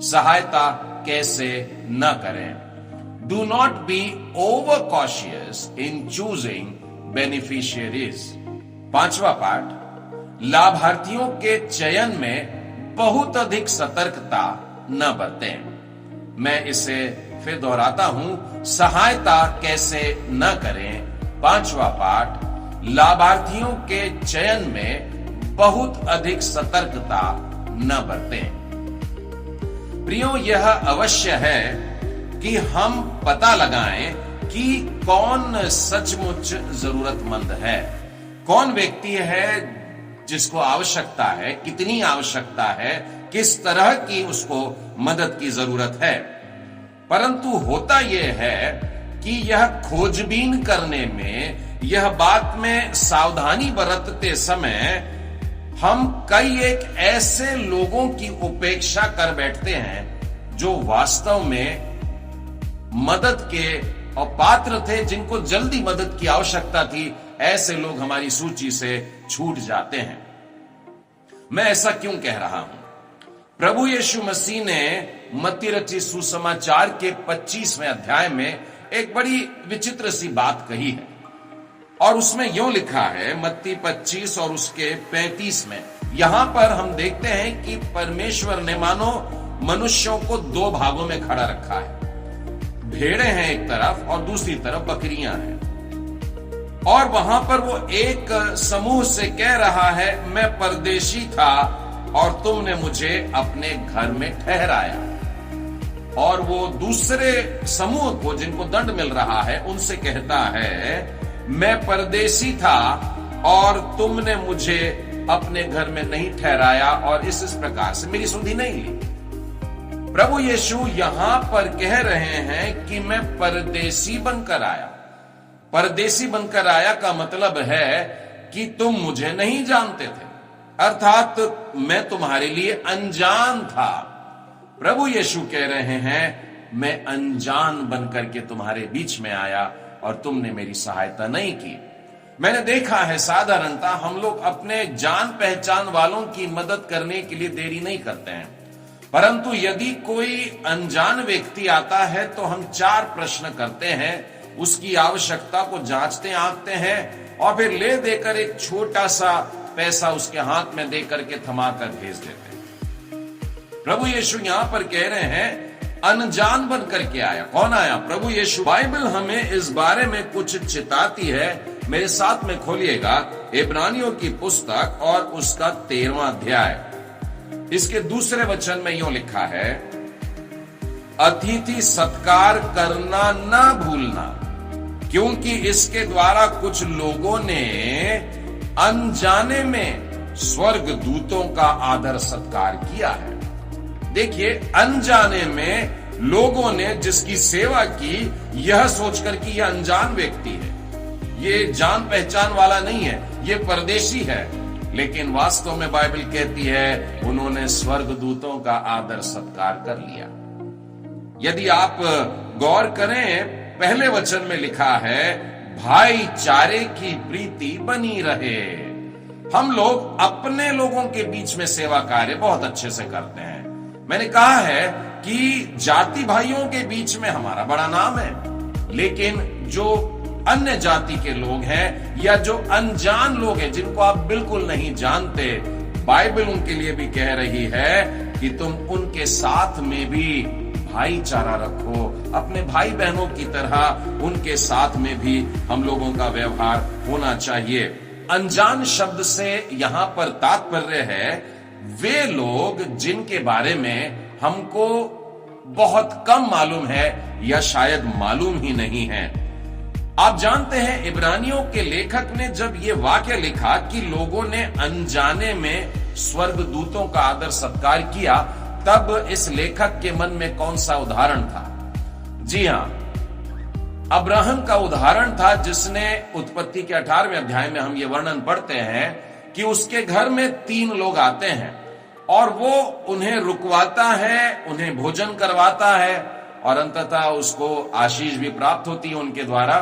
सहायता कैसे न करें। Do not be over cautious in choosing beneficiaries. पांचवा पाठ, लाभार्थियों के चयन में बहुत अधिक सतर्कता न बरतें। मैं इसे फिर दोहराता हूं, सहायता कैसे न करें। पांचवा पाठ, लाभार्थियों के चयन में बहुत अधिक सतर्कता न बरतें। प्रियो, यह अवश्य है कि हम पता लगाएं कि कौन सचमुच जरूरतमंद है, कौन व्यक्ति है जिसको आवश्यकता है, कितनी आवश्यकता है, किस तरह की उसको मदद की जरूरत है। परंतु होता यह है कि यह खोजबीन करने में, यह बात में सावधानी बरतते समय हम कई एक ऐसे लोगों की उपेक्षा कर बैठते हैं जो वास्तव में मदद के और पात्र थे, जिनको जल्दी मदद की आवश्यकता थी। ऐसे लोग हमारी सूची से छूट जाते हैं। मैं ऐसा क्यों कह रहा हूं? प्रभु यीशु मसीह ने मत्ती रचित सुसमाचार के 25वें अध्याय में एक बड़ी विचित्र सी बात कही है, और उसमें यूं लिखा है, मत्ती 25 और उसके 35 में, यहां पर हम देखते हैं कि परमेश्वर ने मानो मनुष्यों को दो भागों में खड़ा रखा है। भेड़ें हैं एक तरफ और दूसरी तरफ बकरियां हैं, और वहां पर वो एक समूह से कह रहा है, मैं परदेशी था और तुमने मुझे अपने घर में ठहराया। और वो दूसरे समूह को, जिनको दंड मिल रहा है, उनसे कहता है, मैं परदेशी था और तुमने मुझे अपने घर में नहीं ठहराया, और इस प्रकार से मेरी सुधि नहीं ली। प्रभु यीशु यहां पर कह रहे हैं कि मैं परदेशी बनकर आया। परदेशी बनकर आया का मतलब है कि तुम मुझे नहीं जानते थे, अर्थात मैं तुम्हारे लिए अनजान था। प्रभु यीशु कह रहे हैं, मैं अनजान बनकर के तुम्हारे बीच में आया और तुमने मेरी सहायता नहीं की। मैंने देखा है साधारणतः हम लोग अपने जान पहचान वालों की मदद करने के लिए देरी नहीं करते हैं, परंतु यदि कोई अनजान व्यक्ति आता है तो हम 4 प्रश्न करते हैं, उसकी आवश्यकता को जांचते आंकते हैं, और फिर ले देकर एक छोटा सा पैसा उसके हाथ में देकर के थमाकर भेज देते हैं। प्रभु यीशु यहां पर कह रहे हैं, अनजान बनकर के आया। कौन आया? प्रभु यीशु। बाइबल हमें इस बारे में कुछ चिताती है। मेरे साथ में खोलिएगा इब्रानियों की पुस्तक और उसका 13वां अध्याय। इसके दूसरे वचन में यूं लिखा है, अतिथि सत्कार करना न भूलना, क्योंकि इसके द्वारा कुछ लोगों ने अनजाने में स्वर्ग दूतों का आदर सत्कार किया है। देखिए, अनजाने में लोगों ने जिसकी सेवा की, यह सोचकर कि यह अनजान व्यक्ति है, ये जान पहचान वाला नहीं है, ये परदेशी है, लेकिन वास्तव में बाइबल कहती है उन्होंने स्वर्गदूतों का आदर सत्कार कर लिया। यदि आप गौर करें, पहले वचन में लिखा है, भाईचारे की प्रीति बनी रहे। हम लोग अपने लोगों के बीच में सेवा कार्य बहुत अच्छे से करते हैं। मैंने कहा है कि जाति भाइयों के बीच में हमारा बड़ा नाम है, लेकिन जो अन्य जाति के लोग हैं या जो अनजान लोग हैं, जिनको आप बिल्कुल नहीं जानते, बाइबल उनके लिए भी कह रही है कि तुम उनके साथ में भी भाईचारा रखो। अपने भाई बहनों की तरह उनके साथ में भी हम लोगों का व्यवहार होना चाहिए। अनजान शब्द से यहां पर तात्पर्य है वे लोग जिनके बारे में हमको बहुत कम मालूम है या शायद मालूम ही नहीं है। आप जानते हैं, इब्रानियों के लेखक ने जब ये वाक्य लिखा कि लोगों ने अनजाने में स्वर्गदूतों का आदर सत्कार किया, तब इस लेखक के मन में कौन सा उदाहरण था? जी हां, अब्राहम का उदाहरण था, जिसने उत्पत्ति के 18वें अध्याय में हम ये वर्णन पढ़ते हैं कि उसके घर में 3 लोग आते हैं और वो उन्हें रुकवाता है, उन्हें भोजन करवाता है और अंततः उसको आशीष भी प्राप्त होती है उनके द्वारा।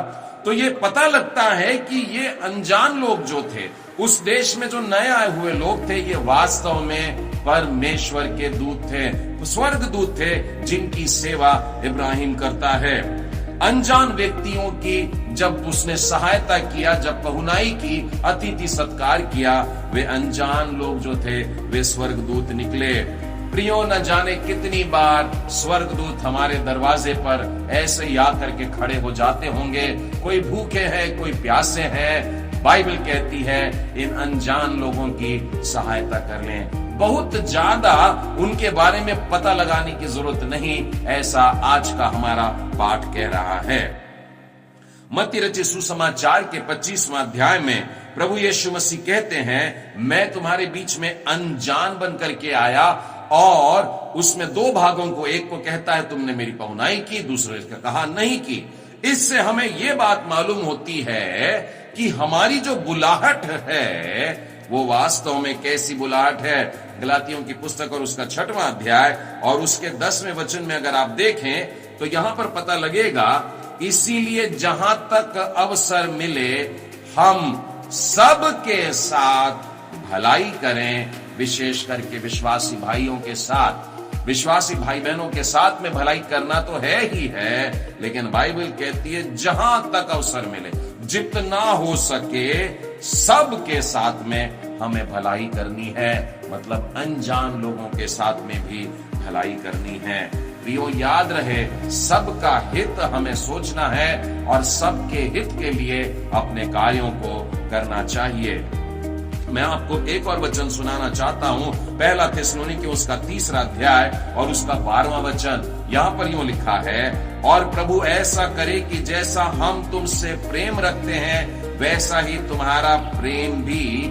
तो ये पता लगता है कि ये अनजान लोग जो थे, उस देश में जो नए आए हुए लोग थे, ये वास्तव में परमेश्वर के दूत थे, स्वर्ग दूत थे, जिनकी सेवा इब्राहिम करता है। अनजान व्यक्तियों की जब उसने सहायता किया, जब पहुनाई की, अतिथि सत्कार किया, वे अनजान लोग जो थे वे स्वर्गदूत निकले। प्रियो, न जाने कितनी बार स्वर्गदूत हमारे दरवाजे पर ऐसे ही आकर के खड़े हो जाते होंगे। कोई भूखे हैं, कोई प्यासे हैं। बाइबल कहती है इन अनजान लोगों की सहायता कर लें। बहुत ज्यादा उनके बारे में पता लगाने की जरूरत नहीं, ऐसा आज का हमारा पाठ कह रहा है। मत्ती रचित सुसमाचार के 25वां अध्याय में प्रभु यीशु मसीह कहते हैं, मैं तुम्हारे बीच में अनजान बन करके आया, और उसमें दो भागों को, एक को कहता है तुमने मेरी पहुनाई की, दूसरे का कहा नहीं की। इससे हमें यह बात मालूम होती है कि हमारी जो बुलाहट है वो वास्तव में कैसी बुलाहट है। गलातियों की पुस्तक और उसका 6वां अध्याय और उसके 10वें वचन में अगर आप देखें तो यहां पर पता लगेगा, इसीलिए जहां तक अवसर मिले हम सबके साथ भलाई करें, विशेष करके विश्वासी भाइयों के साथ। विश्वासी भाई बहनों के साथ में भलाई करना तो है ही है, लेकिन बाइबल कहती है जहां तक अवसर मिले, जितना हो सके सबके साथ में हमें भलाई करनी है। मतलब अनजान लोगों के साथ में भी भलाई करनी है। प्रियो, याद रहे, सबका हित हमें सोचना है और सबके हित के लिए अपने कार्यों को करना चाहिए। मैं आपको एक और वचन सुनाना चाहता हूं, पहला थिस्सलुनीकियों उसका 3रा अध्याय और उसका 12वां वचन। यहां पर यूं लिखा है, और प्रभु ऐसा करे कि जैसा हम तुमसे प्रेम रखते हैं वैसा ही तुम्हारा प्रेम भी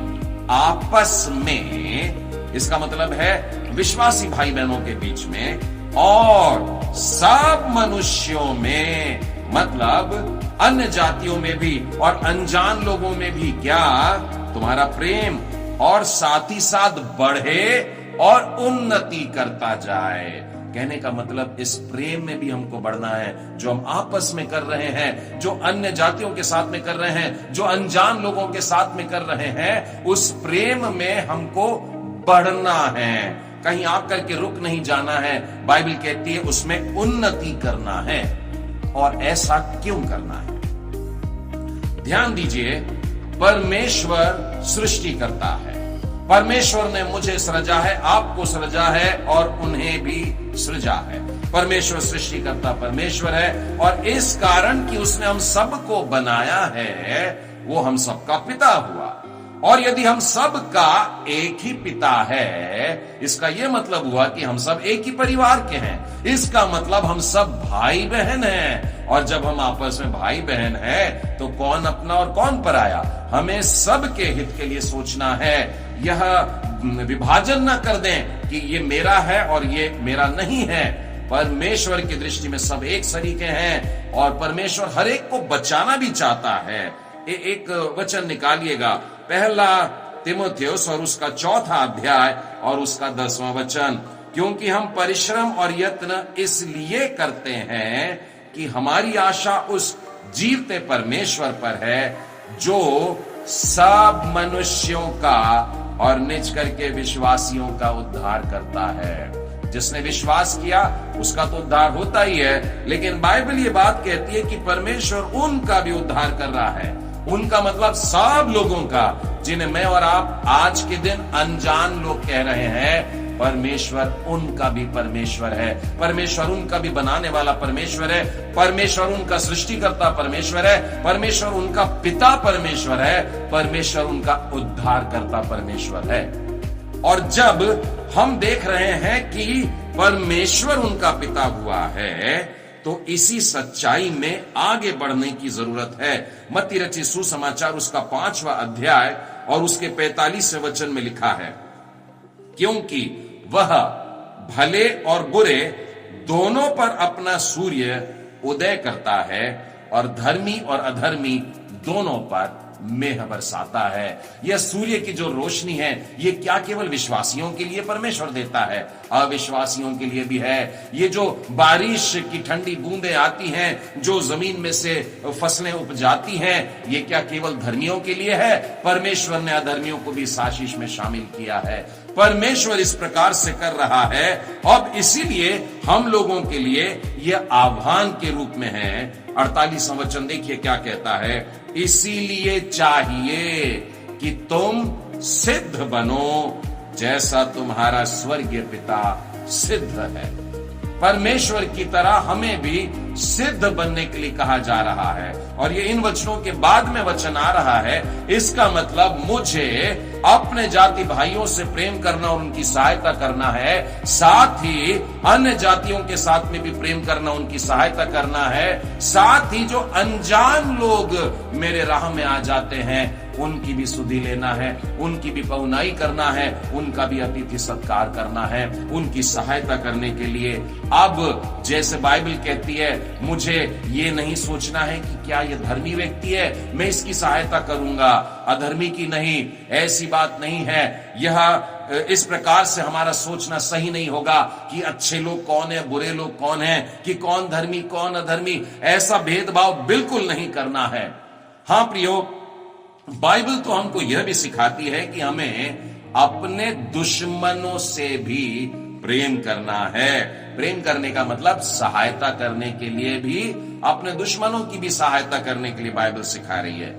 आपस में, इसका मतलब है विश्वासी भाई बहनों के बीच में और सब मनुष्यों में, मतलब अन्य जातियों में भी और अनजान लोगों में भी, क्या तुम्हारा प्रेम और साथ ही साथ बढ़े और उन्नति करता जाए। कहने का मतलब इस प्रेम में भी हमको बढ़ना है, जो हम आपस में कर रहे हैं, जो अन्य जातियों के साथ में कर रहे हैं, जो अनजान लोगों के साथ में कर रहे हैं, उस प्रेम में हमको बढ़ना है, कहीं आकर के रुक नहीं जाना है। बाइबल कहती है उसमें उन्नति करना है। और ऐसा क्यों करना है? ध्यान दीजिए, परमेश्वर सृष्टि करता है। परमेश्वर ने मुझे सृजा है, आपको सृजा है और उन्हें भी सृजा है। परमेश्वर सृष्टि करता परमेश्वर है, और इस कारण कि उसने हम सबको बनाया है, वो हम सबका पिता हुआ। और यदि हम सब का एक ही पिता है, इसका यह मतलब हुआ कि हम सब एक ही परिवार के हैं। इसका मतलब हम सब भाई बहन हैं। और जब हम आपस में भाई बहन हैं, तो कौन अपना और कौन पराया? हमें सबके हित के लिए सोचना है। यह विभाजन ना कर दें कि ये मेरा है और ये मेरा नहीं है। परमेश्वर की दृष्टि में सब एक सरीके हैं और परमेश्वर हर एक को बचाना भी चाहता है। एक वचन निकालिएगा, पहला तीमुथियुस और उसका 4था अध्याय और उसका 10वां वचन। क्योंकि हम परिश्रम और यत्न इसलिए करते हैं कि हमारी आशा उस जीवते परमेश्वर पर है, जो सब मनुष्यों का और निज करके विश्वासियों का उद्धार करता है। जिसने विश्वास किया उसका तो उद्धार होता ही है, लेकिन बाइबल ये बात कहती है कि परमेश्वर उनका भी उद्धार कर रहा है। उनका मतलब सब लोगों का, जिन्हें मैं और आप आज के दिन अनजान लोग कह रहे हैं। परमेश्वर उनका भी परमेश्वर है। परमेश्वर उनका भी बनाने वाला परमेश्वर है। परमेश्वर उनका सृष्टिकर्ता परमेश्वर है। परमेश्वर उनका पिता परमेश्वर है। परमेश्वर उनका उद्धार करता परमेश्वर है। और जब हम देख रहे हैं कि परमेश्वर उनका पिता हुआ है, तो इसी सच्चाई में आगे बढ़ने की जरूरत है। मत्ती रचित सुसमाचार उसका 5वां अध्याय और उसके 45वें वचन में लिखा है, क्योंकि वह भले और बुरे दोनों पर अपना सूर्य उदय करता है और धर्मी और अधर्मी दोनों पर मेह बरसाता है। यह सूर्य की जो रोशनी है, ये क्या केवल विश्वासियों के लिए परमेश्वर देता है? अविश्वासियों के लिए भी है। ये जो बारिश की ठंडी बूंदें आती हैं, जो जमीन में से फसलें उपजाती हैं, ये क्या केवल धर्मियों के लिए है? परमेश्वर ने अधर्मियों को भी इस आशीष में शामिल किया है। परमेश्वर इस प्रकार से कर रहा है। अब इसीलिए हम लोगों के लिए यह आह्वान के रूप में है। 48वां वचन देखिए क्या कहता है, इसीलिए चाहिए कि तुम सिद्ध बनो जैसा तुम्हारा स्वर्गीय पिता सिद्ध है। परमेश्वर की तरह हमें भी सिद्ध बनने के लिए कहा जा रहा है। और ये इन वचनों के बाद में वचन आ रहा है, इसका मतलब मुझे अपने जाति भाइयों से प्रेम करना और उनकी सहायता करना है, साथ ही अन्य जातियों के साथ में भी प्रेम करना, उनकी सहायता करना है, साथ ही जो अनजान लोग मेरे राह में आ जाते हैं उनकी भी सुधि लेना है, उनकी भी पहुनाई करना है, उनका भी अतिथि सत्कार करना है, उनकी सहायता करने के लिए। अब जैसे बाइबल कहती है, मुझे ये नहीं सोचना है कि क्या ये धर्मी व्यक्ति है, मैं इसकी सहायता करूंगा, अधर्मी की नहीं, ऐसी बात नहीं है। यह इस प्रकार से हमारा सोचना सही नहीं होगा कि अच्छे लोग कौन है, बुरे लोग कौन है, कि कौन धर्मी कौन अधर्मी, ऐसा भेदभाव बिल्कुल नहीं करना है। हां प्रियो, बाइबल तो हमको यह भी सिखाती है कि हमें अपने दुश्मनों से भी प्रेम करना है। प्रेम करने का मतलब सहायता करने के लिए भी, अपने दुश्मनों की भी सहायता करने के लिए बाइबल सिखा रही है।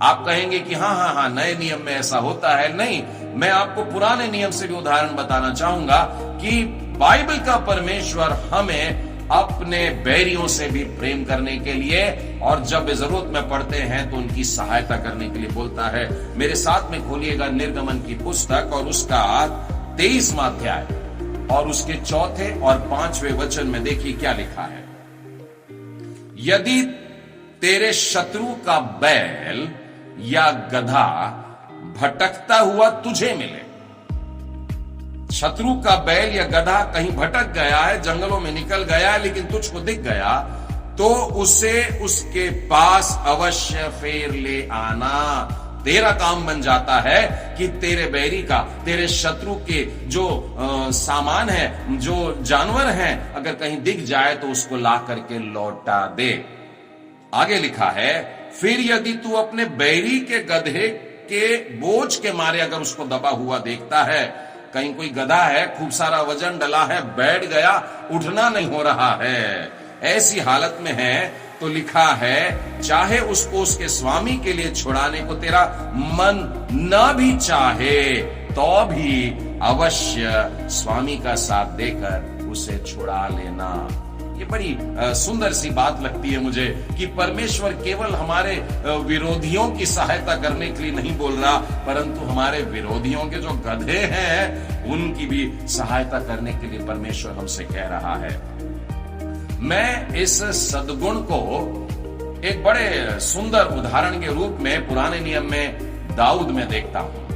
आप कहेंगे कि हाँ, नए नियम में ऐसा होता है। नहीं, मैं आपको पुराने नियम से भी उदाहरण बताना चाहूंगा कि बाइबल का परमेश्वर हमें अपने बैरियों से भी प्रेम करने के लिए, और जब जरूरत में पड़ते हैं तो उनकी सहायता करने के लिए बोलता है। मेरे साथ में खोलिएगा निर्गमन की पुस्तक और उसका 23वां अध्याय और उसके 4 और 5वें वचन में देखिए क्या लिखा है। यदि तेरे शत्रु का बैल या गधा भटकता हुआ तुझे मिले, शत्रु का बैल या गधा कहीं भटक गया है, जंगलों में निकल गया है, लेकिन तुझको दिख गया, तो उसे उसके पास अवश्य फेर ले आना। तेरा काम बन जाता है कि तेरे बैरी का, तेरे शत्रु के जो सामान है, जो जानवर हैं, अगर कहीं दिख जाए तो उसको ला करके लौटा दे। आगे लिखा है, फिर यदि तू अपने बैरी के गधे के बोझ के मारे अगर उसको दबा हुआ देखता है, कहीं कोई गधा है, खूब सारा वजन डला है, बैठ गया, उठना नहीं हो रहा है, ऐसी हालत में है, तो लिखा है चाहे उसको उसके स्वामी के लिए छुड़ाने को तेरा मन न भी चाहे तो भी अवश्य स्वामी का साथ देकर उसे छुड़ा लेना। ये बड़ी सुंदर सी बात लगती है मुझे कि परमेश्वर केवल हमारे विरोधियों की सहायता करने के लिए नहीं बोल रहा, परंतु हमारे विरोधियों के जो गधे हैं उनकी भी सहायता करने के लिए परमेश्वर हमसे कह रहा है। मैं इस सद्गुण को एक बड़े सुंदर उदाहरण के रूप में पुराने नियम में दाऊद में देखता हूं।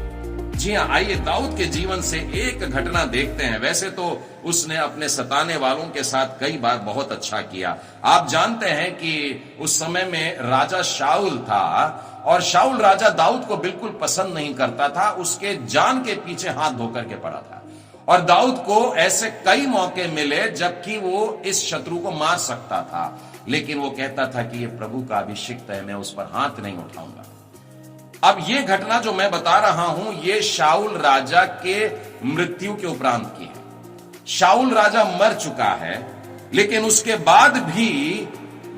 जी हां, आइए दाऊद के जीवन से एक घटना देखते हैं। वैसे तो उसने अपने सताने वालों के साथ कई बार बहुत अच्छा किया। आप जानते हैं कि उस समय में राजा शाऊल था और शाऊल राजा दाऊद को बिल्कुल पसंद नहीं करता था, उसके जान के पीछे हाथ धोकर के पड़ा था। और दाऊद को ऐसे कई मौके मिले जबकि वो इस शत्रु को मार सकता था, लेकिन वो कहता था कि ये प्रभु का अभिषिक्त है, मैं उस पर हाथ नहीं उठाऊंगा। अब ये घटना जो मैं बता रहा हूं, ये शाऊल राजा के मृत्यु के उपरांत की है। शाऊल राजा मर चुका है, लेकिन उसके बाद भी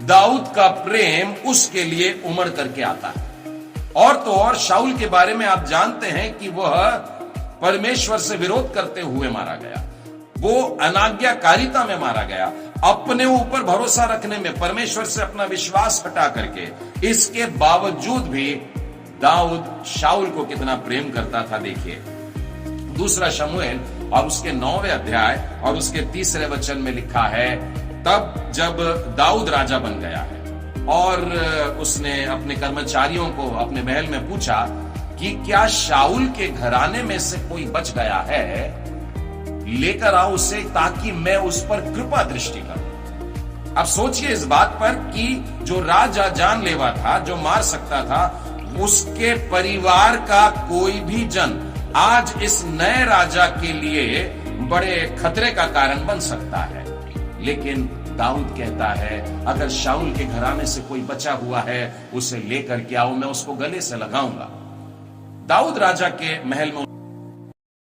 दाऊद का प्रेम उसके लिए उमड़ करके आता है। और तो और शाऊल के बारे में आप जानते हैं कि वह परमेश्वर से विरोध करते हुए मारा गया, वो अनाज्ञाकारिता में मारा गया, अपने ऊपर भरोसा रखने में, परमेश्वर से अपना विश्वास हटा करके। इसके बावजूद भी दाऊद शाऊल को कितना प्रेम करता था देखिए। दूसरा शमूएल और उसके 9वें अध्याय और उसके 3 वचन में लिखा है, तब जब दाऊद राजा बन गया है और उसने अपने कर्मचारियों को अपने महल में पूछा कि क्या शाऊल के घराने में से कोई बच गया है, लेकर आओ उसे ताकि मैं उस पर कृपा दृष्टि करूं। अब सोचिए इस बात पर कि जो राजा जानलेवा था, जो मार सकता था, उसके परिवार का कोई भी जन आज इस नए राजा के लिए बड़े खतरे का कारण बन सकता है। लेकिन दाऊद कहता है, अगर शाऊल के घराने से कोई बचा हुआ है उसे लेकर के आओ, मैं उसको गले से लगाऊंगा। दाऊद राजा के महल में